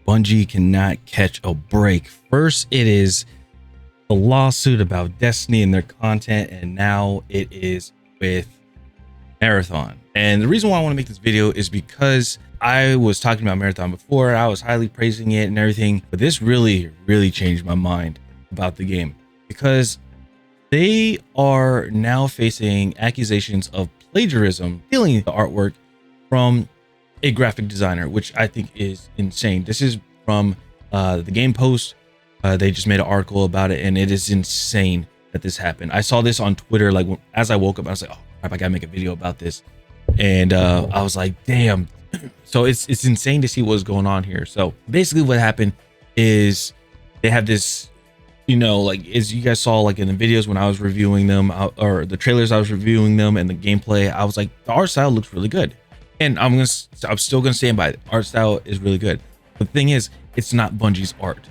Bungie cannot catch a break. First, it is the lawsuit about Destiny and their content, and now it is with Marathon. And the reason why I want to make this video is because I was talking about Marathon before. I was highly praising it and everything, but this really changed my mind about the game, because they are now facing accusations of plagiarism, stealing the artwork from a graphic designer, which I think is insane. This is from the Game Post. They just made an article about it, and it is insane that this happened. I saw this on Twitter, like as I woke up, I was like, oh crap, I gotta make a video about this. And I was like, damn. So it's insane to see what's going on here. So basically what happened is they have this, you know, like as you guys saw, like in the videos when I was reviewing them, or the trailers I was reviewing them, and the gameplay, I was like, the art style looks really good. And I'm still gonna stand by it. Art style is really good. But the thing is, it's not Bungie's art.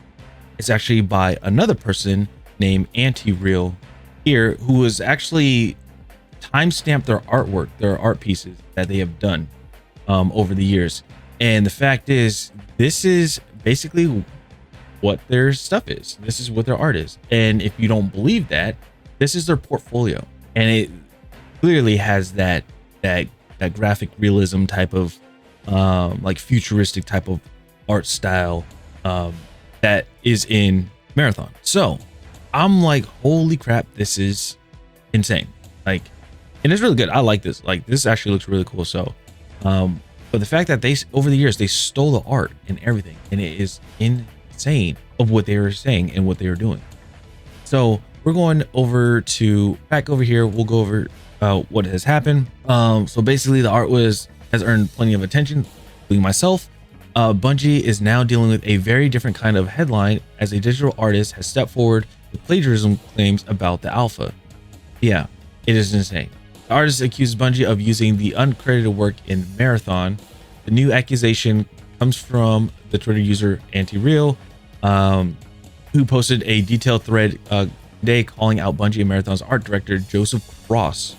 It's actually by another person named Anti-Real here, who has actually timestamped their artwork, their art pieces that they have done over the years. And the fact is, this is basically what their stuff is. This is what their art is. And if you don't believe that, this is their portfolio, and it clearly has that graphic realism type of like futuristic type of art style that is in Marathon. So I'm like, holy crap, this is insane. Like, and it's really good. I like this. Like, this actually looks really cool. So but the fact that they, over the years, they stole the art and everything, and it is insane of what they were saying and what they were doing. So we're going over to back over here. We'll go over what has happened. So basically the art has earned plenty of attention, including myself. Bungie is now dealing with a very different kind of headline, as a digital artist has stepped forward with plagiarism claims about the alpha. Yeah, it is insane. The artist accuses Bungie of using the uncredited work in Marathon. The new accusation comes from the Twitter user Anti-Real, who posted a detailed thread today calling out Bungie and Marathon's art director Joseph Cross.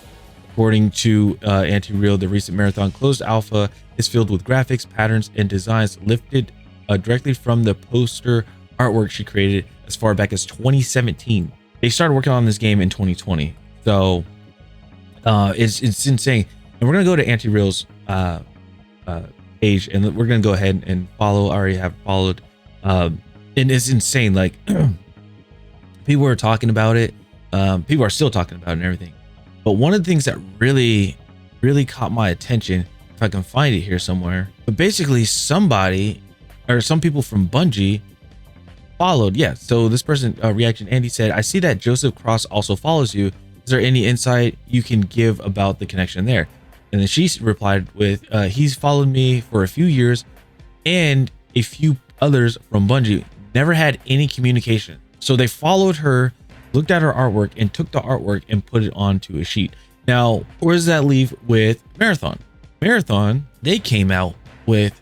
According to Anti-Real, the recent Marathon closed alpha is filled with graphics, patterns, and designs lifted directly from the poster artwork she created as far back as 2017. They started working on this game in 2020. So it's insane. And we're gonna go to Anti-Real's page, and we're gonna go ahead and follow. I already have followed. And it's insane. Like people are talking about it. People are still talking about it and everything. But one of the things that really caught my attention, if I can find it here somewhere, but basically somebody or some people from Bungie followed. Yeah. So this person reaction, Andy said, I see that Joseph Cross also follows you. Is there any insight you can give about the connection there? And then she replied with, he's followed me for a few years, and a few others from Bungie. Never had any communication. So they followed her, looked at her artwork, and took the artwork and put it onto a sheet. Now, where does that leave with Marathon? Marathon, they came out with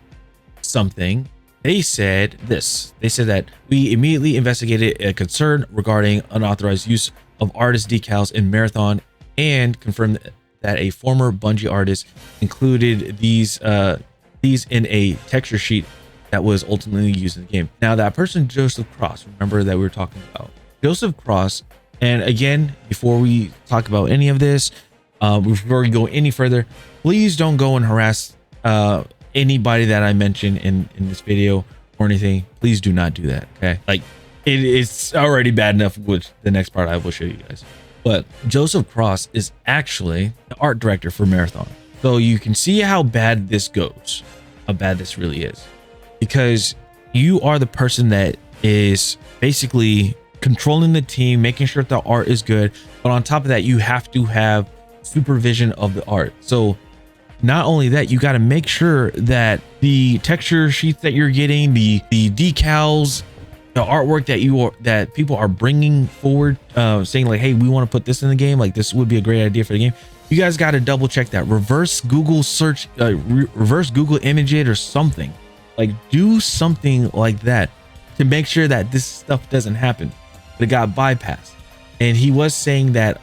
something. They said this. They said that we immediately investigated a concern regarding unauthorized use of artist decals in Marathon, and confirmed that a former Bungie artist included these in a texture sheet that was ultimately used in the game. Now, that person, Joseph Cross, remember that we were talking about Joseph Cross. And again, before we talk about any of this, before we go any further, please don't go and harass anybody that I mention in this video or anything. Please do not do that. Okay, like it's already bad enough, which the next part I will show you guys. But Joseph Cross is actually the art director for Marathon, so you can see how bad this goes, how bad this really is, because you are the person that is basically controlling the team, making sure that the art is good, but on top of that, you have to have supervision of the art. So not only that, you got to make sure that the texture sheets that you're getting, the decals, the artwork that people are bringing forward, saying like, hey, we want to put this in the game, like this would be a great idea for the game. You guys got to double check that. Reverse Google search, reverse Google image it or something. Like, do something like that to make sure that this stuff doesn't happen. But it got bypassed. And he was saying that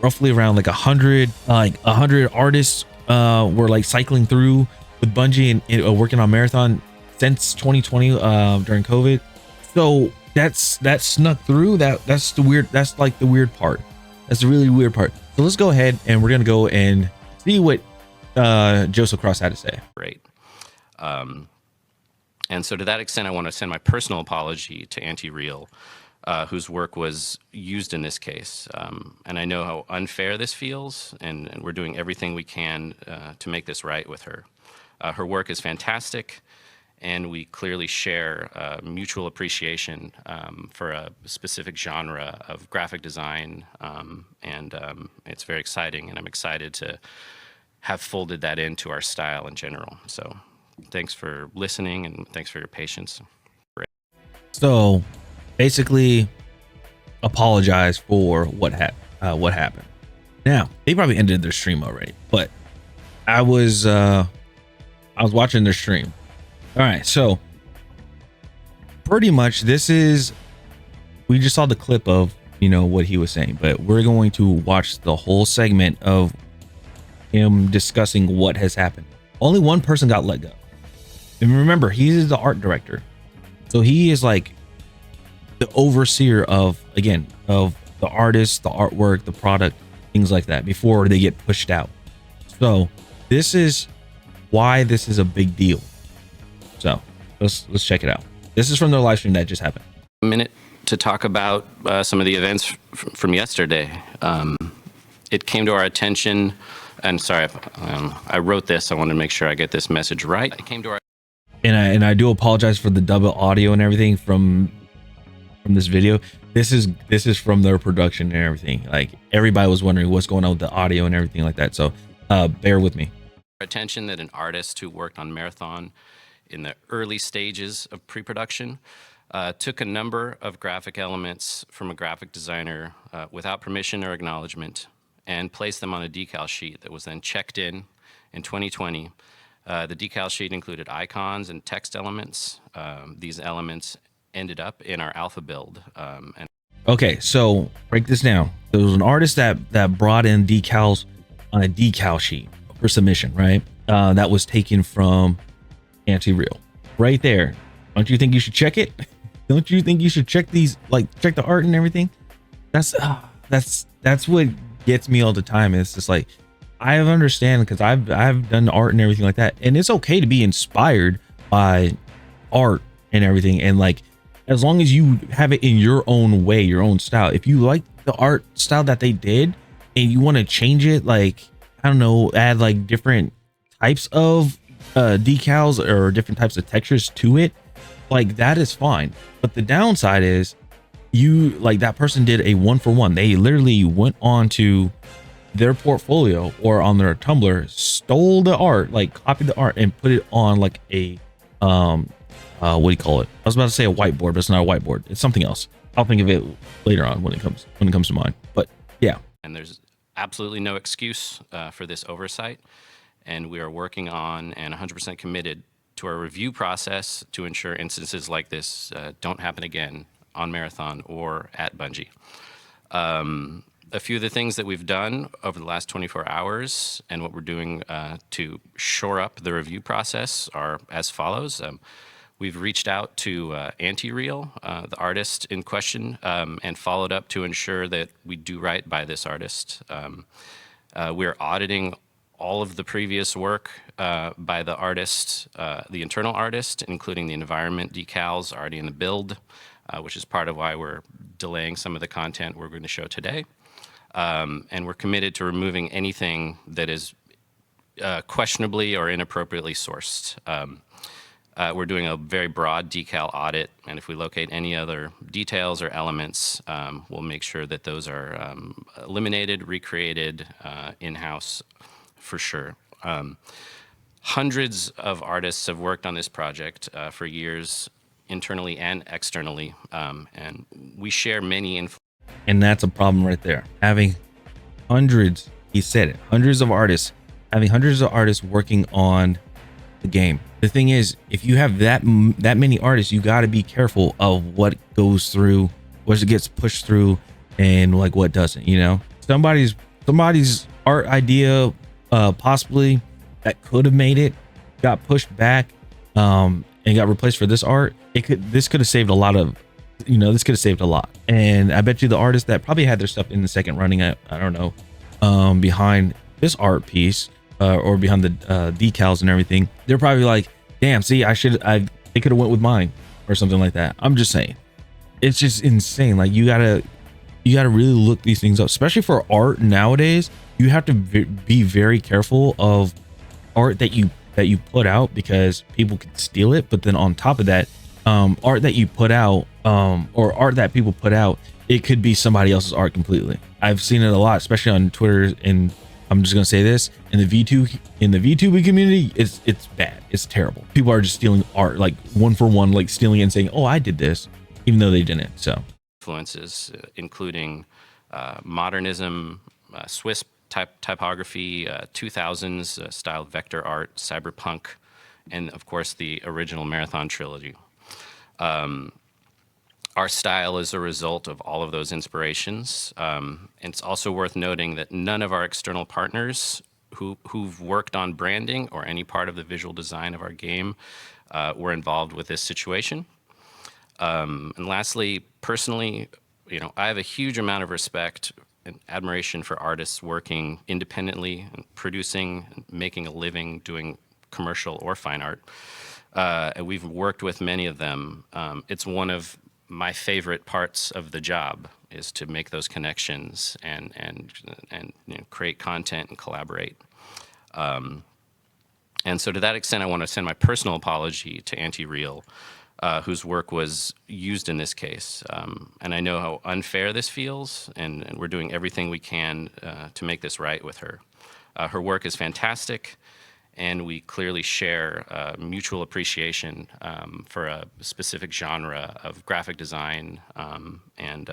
roughly around like 100 artists were like cycling through with Bungie and working on Marathon since 2020 during COVID. So that snuck through. That's the weird. That's like the weird part. That's the really weird part. So let's go ahead and we're gonna go and see what Joseph Cross had to say. Great. And so to that extent, I want to send my personal apology to Anti-Real, whose work was used in this case. And I know how unfair this feels, and we're doing everything we can to make this right with her. Her work is fantastic, and we clearly share mutual appreciation for a specific genre of graphic design, and it's very exciting, and I'm excited to have folded that into our style in general. So thanks for listening, and thanks for your patience. So basically apologize for what happened. Now, they probably ended their stream already, but I was watching their stream. All right, so pretty much we just saw the clip of, what he was saying, but we're going to watch the whole segment of him discussing what has happened. Only one person got let go. And remember, he is the art director. So he is like the overseer of the artist, the artwork, the product, things like that before they get pushed out. So this is why this is a big deal. So let's check it out. This is from their live stream that just happened. A minute to talk about some of the events from yesterday. It came to our attention, and sorry, I wrote this. I want to make sure I get this message right. It came to our and I do apologize for the double audio and everything from this video. This is from their production and everything. Like, everybody was wondering what's going on with the audio and everything like that. So bear with me. Attention that an artist who worked on Marathon in the early stages of pre-production took a number of graphic elements from a graphic designer without permission or acknowledgement and placed them on a decal sheet that was then checked in 2020. The decal sheet included icons and text elements. These elements ended up in our alpha build. Okay, so break this down. There was an artist that brought in decals on a decal sheet for submission, right? That was taken from Anti-Real. Right there. Don't you think you should check it? Don't you think you should check these, like check the art and everything? That's what gets me all the time. It's just like, I understand, because I've done art and everything like that, and it's okay to be inspired by art and everything, and like, as long as you have it in your own way, your own style. If you like the art style that they did and you want to change it, like, I don't know, add like different types of decals or different types of textures to it, like, that is fine. But the downside is, that person did a 1-for-1. They literally went on to their portfolio or on their Tumblr, stole the art, like copied the art and put it on like a what do you call it? I was about to say a whiteboard, but it's not a whiteboard. It's something else. I'll think of it later on when it comes to mind. But yeah. And there's absolutely no excuse for this oversight. And we are working on and 100% committed to our review process to ensure instances like this don't happen again on Marathon or at Bungie. A few of the things that we've done over the last 24 hours and what we're doing to shore up the review process are as follows. We've reached out to Anti-Real, the artist in question, and followed up to ensure that we do right by this artist. We're auditing all of the previous work by the artist, the internal artist, including the environment decals already in the build, which is part of why we're delaying some of the content we're going to show today. And we're committed to removing anything that is questionably or inappropriately sourced. We're doing a very broad decal audit, and if we locate any other details or elements, we'll make sure that those are eliminated, recreated in-house for sure. Hundreds of artists have worked on this project for years, internally and externally, and we share many and that's a problem right there. Having hundreds, he said it, hundreds of artists working on the game. The thing is, if you have that many artists, you got to be careful of what goes through, what gets pushed through, and like what doesn't. Somebody's art idea, possibly that could have made it, got pushed back, and got replaced for this art, this could have saved a lot of, this could have saved a lot. And I bet you the artists that probably had their stuff in the second running, I don't know, behind this art piece, or behind the decals and everything, they're probably like, damn, see, they could have went with mine or something like that. I'm just saying, it's just insane. Like, you gotta really look these things up, especially for art nowadays. You have to be very careful of art that you put out, because people can steal it. But then on top of that, art that you put out, or art that people put out, it could be somebody else's art completely. I've seen it a lot, especially on Twitter. And I'm just gonna say this, in the VTuber community, it's bad. It's terrible. People are just stealing art, like one for one, like stealing it and saying, oh, I did this, even though they didn't. So influences, including modernism, Swiss typography, 2000s style vector art, cyberpunk, and of course the original Marathon trilogy. Our style is a result of all of those inspirations. And it's also worth noting that none of our external partners who've worked on branding or any part of the visual design of our game were involved with this situation. And lastly, personally, I have a huge amount of respect and admiration for artists working independently and producing and making a living doing commercial or fine art. And we've worked with many of them. It's one of my favorite parts of the job, is to make those connections and create content and collaborate. And so to that extent, I want to send my personal apology to Anti-Real, whose work was used in this case. And I know how unfair this feels, and we're doing everything we can to make this right with her. Her work is fantastic, and we clearly share mutual appreciation for a specific genre of graphic design, and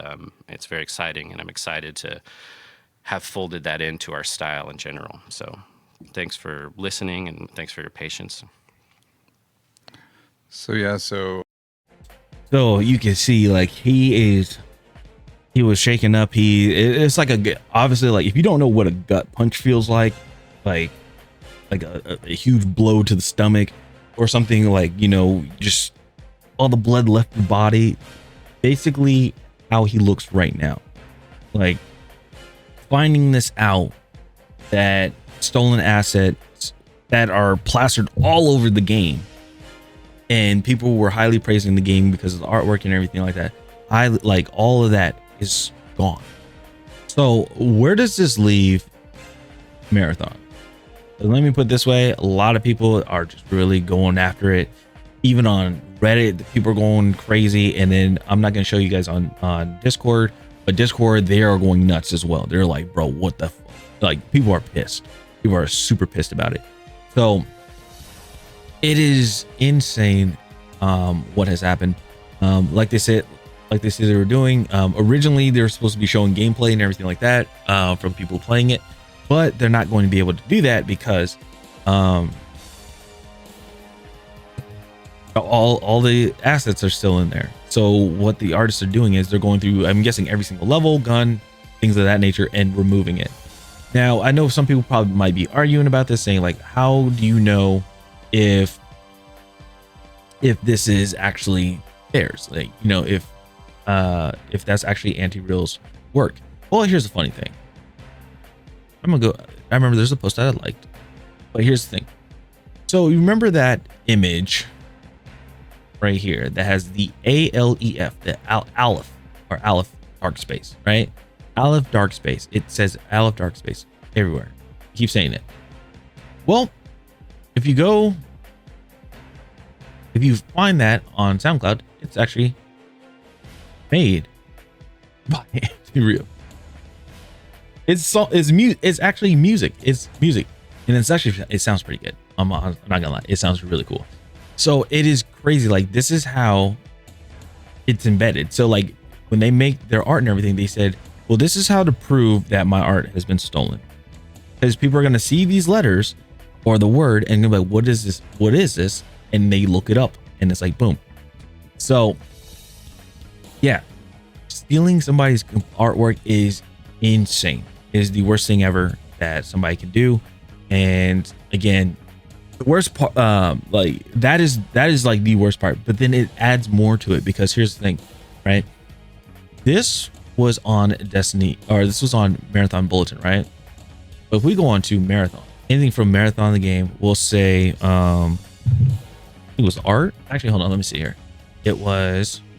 it's very exciting, and I'm excited to have folded that into our style in general. So thanks for listening, and thanks for your patience. So yeah, so you can see, like, he was shaken up. It's like obviously, like, if you don't know what a gut punch feels like a huge blow to the stomach or something, like, just all the blood left the body, basically how he looks right now. Like, finding this out, that stolen assets that are plastered all over the game, and people were highly praising the game because of the artwork and everything like that. All of that is gone. So where does this leave Marathon? Let me put it this way, a lot of people are just really going after it. Even on Reddit, people are going crazy. And then I'm not going to show you guys on Discord, but Discord, they are going nuts as well. They're like, bro, what the fuck? Like, people are pissed. People are super pissed about it. So it is insane what has happened. Like they said they were doing, originally they were supposed to be showing gameplay and everything like that from people playing it, but they're not going to be able to do that because all the assets are still in there. So what the artists are doing is they're going through, I'm guessing, every single level, gun, things of that nature, and removing it. Now, I know some people probably might be arguing about this, saying like, how do you know if this is actually theirs? Like, if that's actually Anti-Real's work. Well, here's the funny thing. I remember there's a post that I liked, but here's the thing. So you remember that image right here that has the ALEF, the Aleph dark space, right? Aleph dark space. It says Aleph dark space everywhere. Keep saying it. Well, if you find that on SoundCloud, it's actually made by Anti-Real. It's actually music. It's music, and it sounds pretty good. I'm not gonna lie, it sounds really cool. So it is crazy. Like, this is how it's embedded. So like when they make their art and everything, they said, well, this is how to prove that my art has been stolen, because people are gonna see these letters or the word and they're like, what is this? What is this? And they look it up, and it's like, boom. So yeah, stealing somebody's artwork is insane. It is the worst thing ever that somebody can do. And again, The worst part, like that is like the worst part, but then it adds more to it because here's the thing, right? This was on Destiny, or this was on Marathon Bulletin, right? But if we go on to Marathon, anything from Marathon the game, we'll say, I think it was art. Actually, hold on, let me see here. It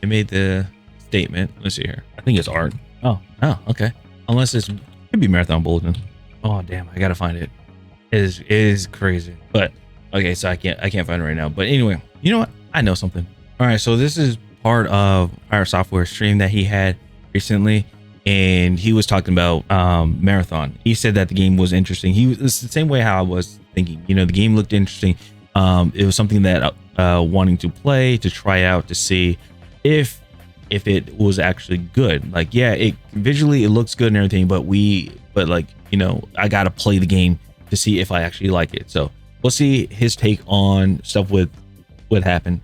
made the statement. Let's see here. I think it's art. Oh, okay. Unless it could be Marathon Bulletin. Oh, damn, I gotta find it. It is crazy, but okay, so I can't find it right now. But anyway, you know what? I know something. All right, so this is part of PirateSoftware stream that he had recently, and he was talking about Marathon. He said that the game was interesting. It's the same way how I was thinking. You know, the game looked interesting. It was something that wanting to play, to try out, to see if it was actually good. Like, yeah, it visually it looks good and everything, but like, you know, I gotta play the game to see if I actually like it. So we'll see his take on stuff with what happened.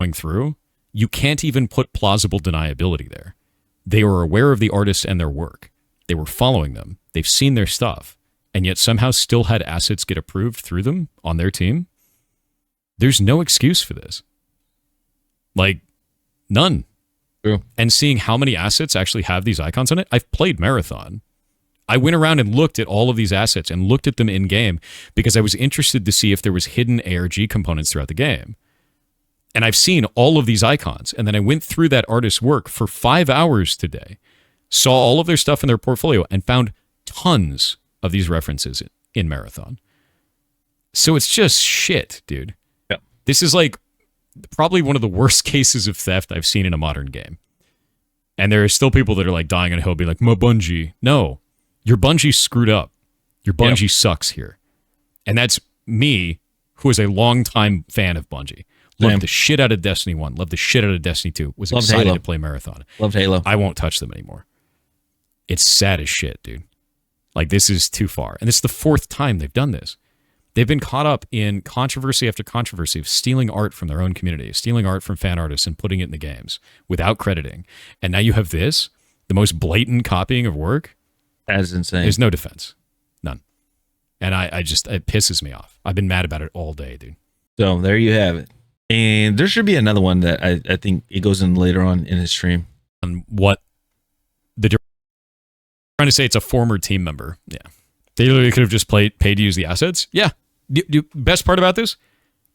Going through, you can't even put plausible deniability there. They were aware of the artists and their work. They were following them. They've seen their stuff, and yet somehow still had assets get approved through them on their team. There's no excuse for this. Like, none. True. And seeing how many assets actually have these icons on it, I've played Marathon. I went around and looked at all of these assets and looked at them in game because I was interested to see if there was hidden ARG components throughout the game. And I've seen all of these icons. And then I went through that artist's work for 5 hours today, saw all of their stuff in their portfolio, and found tons of these references in Marathon. So it's just shit, dude. Yeah. This is like probably one of the worst cases of theft I've seen in a modern game. And there are still people that are like dying on a hill, be like, "My Bungie." No, your Bungie screwed up. Your Bungie sucks here. And that's me, who is a longtime fan of Bungie. Loved the shit out of Destiny 1. Loved the shit out of Destiny 2. Was Loved excited Halo. to play Marathon. Loved Halo. I won't touch them anymore. It's sad as shit, dude. Like, this is too far. And this is the 4th time they've done this. They've been caught up in controversy after controversy of stealing art from their own community, stealing art from fan artists and putting it in the games without crediting. And now you have this, the most blatant copying of work. That is insane. There's no defense. None. And I just, it pisses me off. I've been mad about it all day, dude. So there you have it. And there should be another one that I think it goes in later on in his stream. On what the trying to say it's a former team member. Yeah. They literally could have just paid to use the assets. Yeah. Best part about this,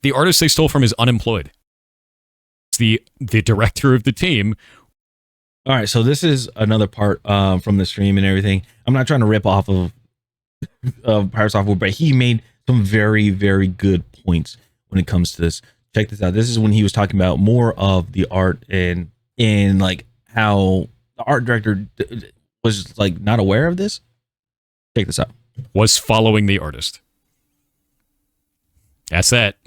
the artist they stole from is unemployed. It's the director of the team. All right. So this is another part from the stream and everything. I'm not trying to rip off of PirateSoftware, but he made some very, very good points when it comes to this. Check this out. This is when he was talking about more of the art and like how the art director was like not aware of this. Check this out. Was following the artist. That's that.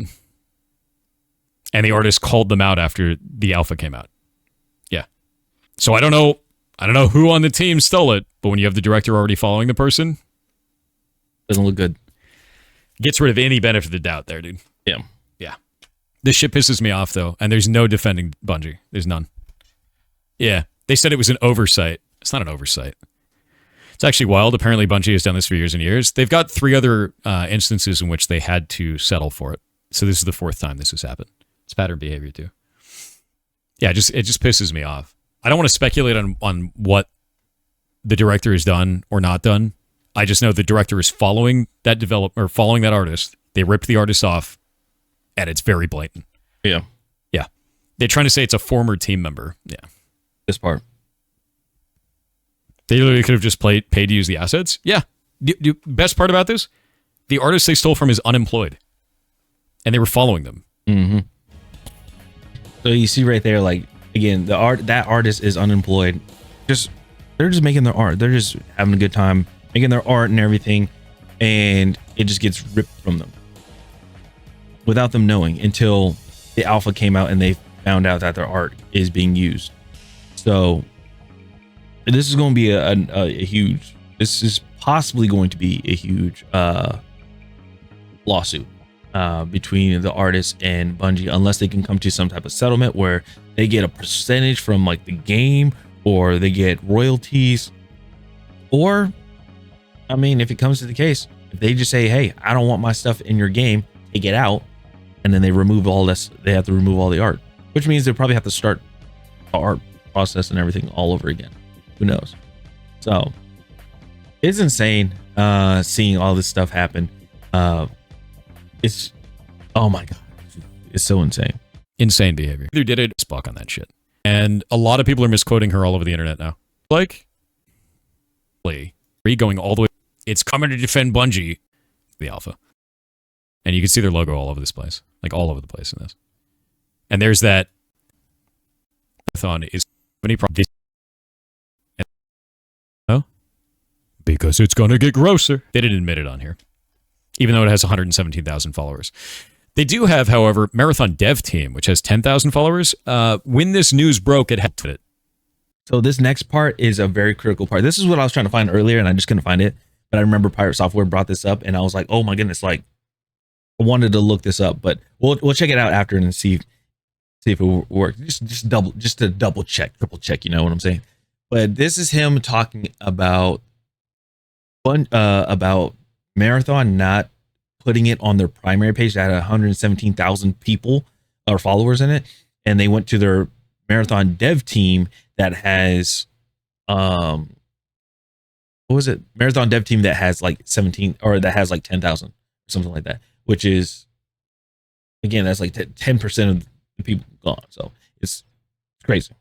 And the artist called them out after the alpha came out. Yeah. So I don't know who on the team stole it, but when you have the director already following the person, Doesn't look good. Gets rid of any benefit of the doubt there, dude. Yeah. Yeah. This shit pisses me off, though, and there's no defending Bungie. There's none. Yeah. They said it was an oversight. It's not an oversight. It's actually wild. Apparently, Bungie has done this for years and years. They've got 3 other instances in which they had to settle for it. So this is the 4th time this has happened. It's pattern behavior, too. Yeah, it just pisses me off. I don't want to speculate on what the director has done or not done. I just know the director is following that following that artist. They ripped the artist off, and it's very blatant. Yeah. Yeah. They're trying to say it's a former team member. Yeah. This part. They literally could have just paid to use the assets. Yeah. Best part about this, the artist they stole from is unemployed, and they were following them. Mm-hmm. So you see right there, like, again, that artist is unemployed. They're just making their art. They're just having a good time making their art and everything, and it just gets ripped from them without them knowing until the alpha came out and they found out that their art is being used. So this is going to be a huge, this is possibly going to be a huge lawsuit between the artist and Bungie, unless they can come to some type of settlement where they get a percentage from like the game, or they get royalties, or I mean, if it comes to the case, if they just say, hey, I don't want my stuff in your game, take it out, and then they remove all this. They have to remove all the art, which means they probably have to start the art process and everything all over again. Who knows? So it's insane seeing all this stuff happen. It's, oh my god, it's so insane. Insane behavior. Who did it? Spock on that shit. And a lot of people are misquoting her all over the internet now. Like, going all the way. It's coming to defend Bungie, the alpha. And you can see their logo all over this place. Like all over the place in this. And there's that marathon is many problems. No? Because it's going to get grosser. They didn't admit it on here. Even though it has 117,000 followers. They do have, however, Marathon Dev Team, which has 10,000 followers. When this news broke, it had it. So this next part is a very critical part. This is what I was trying to find earlier, and I just couldn't find it. But I remember PirateSoftware brought this up, and I was like, oh my goodness, like, I wanted to look this up, but we'll check it out after and see if it works. Just to double check, triple check, you know what I'm saying? But this is him talking about Marathon not putting it on their primary page that had 117,000 people or followers in it, and they went to their Marathon Dev Team that has what was it? Marathon Dev Team that has like 17 or that has like 10,000, something like that, which is, again, that's like 10% of the people gone. So it's crazy.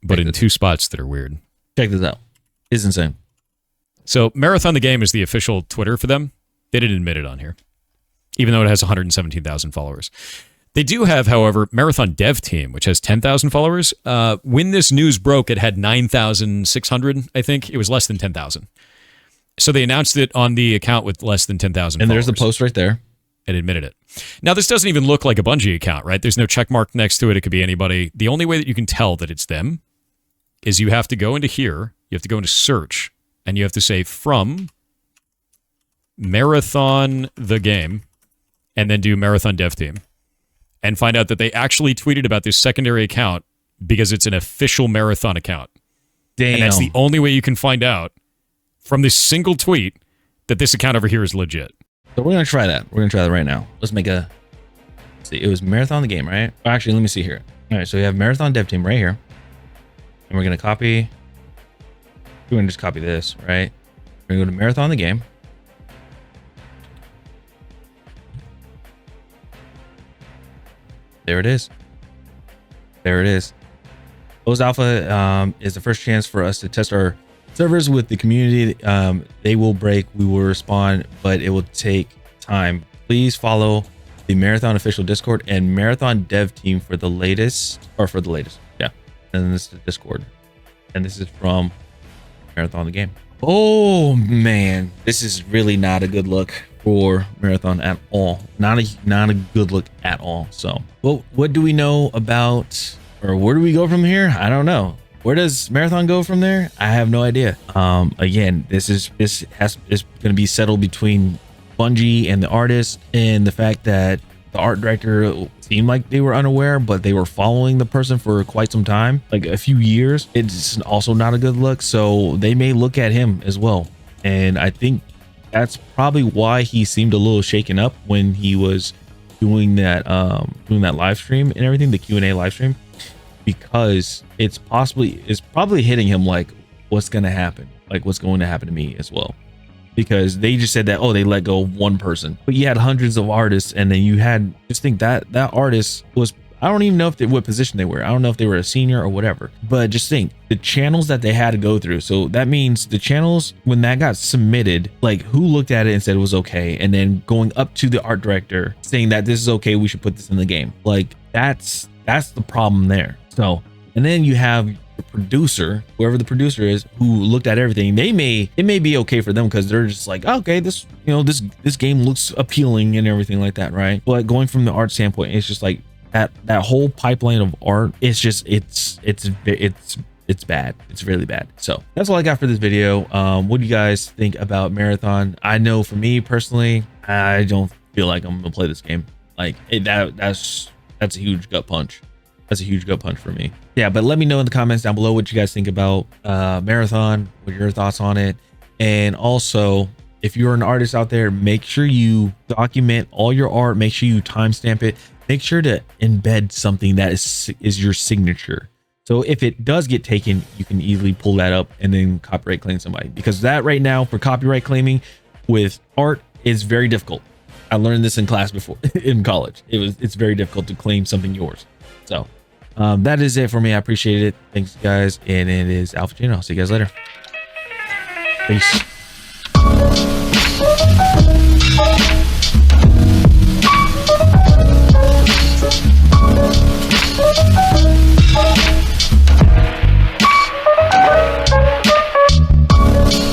But in two spots that are weird. Check this out. It's insane. So Marathon the Game is the official Twitter for them. They didn't admit it on here, even though it has 117,000 followers. They do have, however, Marathon Dev Team, which has 10,000 followers. When this news broke, it had 9,600, I think. It was less than 10,000. So they announced it on the account with less than 10,000 And followers. there's the post right there. And admitted it. Now, this doesn't even look like a Bungie account, right? There's no check mark next to it. It could be anybody. The only way that you can tell that it's them is you have to go into here, you have to go into search, and you have to say from Marathon the Game, and then do Marathon Dev Team, and find out that they actually tweeted about this secondary account because it's an official Marathon account. Damn. And that's the only way you can find out from this single tweet that this account over here is legit. So we're going to try that. We're going to try that right now. Let's make a... See, it was Marathon the Game, right? Actually, let me see here. All right, so we have Marathon Dev Team right here. And we're going to copy... We're going to just copy this, right? We're going to go to Marathon the Game. There it is. There it is. Closed Alpha is the first chance for us to test our servers with the community. They will break, we will respond, but it will take time. Please follow the Marathon official Discord and Marathon Dev Team for the latest, yeah. And this is the Discord, and this is from Marathon the Game. Oh man, this is really not a good look for Marathon at all. Not a good look at all. So, well, what do we know about, or where do we go from here? I don't know. Where does Marathon go from there? I have no idea. Again, this is going to be settled between Bungie and the artist, and the fact that the art director seemed like they were unaware, but they were following the person for quite some time, like a few years. It's also not a good look. So they may look at him as well. And I think that's probably why he seemed a little shaken up when he was doing that live stream and everything, the Q&A live stream, because it's probably hitting him like, what's going to happen? Like, what's going to happen to me as well? Because they just said that, oh, they let go of one person, but you had hundreds of artists, and then you had, just think that artist was, I don't even know what position they were. I don't know if they were a senior or whatever, but just think the channels that they had to go through. So that means the channels, when that got submitted, like who looked at it and said it was okay, and then going up to the art director saying that this is okay, we should put this in the game. Like that's the problem there. So, and then you have the producer, whoever the producer is, who looked at everything. It may be okay for them because they're just like, oh, okay, this game looks appealing and everything like that, right? But going from the art standpoint, it's just like that whole pipeline of art. It's just it's bad. It's really bad. So that's all I got for this video. What do you guys think about Marathon? I know for me personally, I don't feel like I'm gonna play this game. Like that's a huge gut punch. That's a huge gut punch for me. Yeah, but let me know in the comments down below what you guys think about Marathon, what are your thoughts on it. And also, if you're an artist out there, make sure you document all your art. Make sure you timestamp it. Make sure to embed something that is your signature. So if it does get taken, you can easily pull that up and then copyright claim somebody, because that right now for copyright claiming with art is very difficult. I learned this in class before in college. It's very difficult to claim something yours. So that is it for me. I appreciate it. Thanks guys. And it is Alpha Gino. I'll see you guys later. Peace.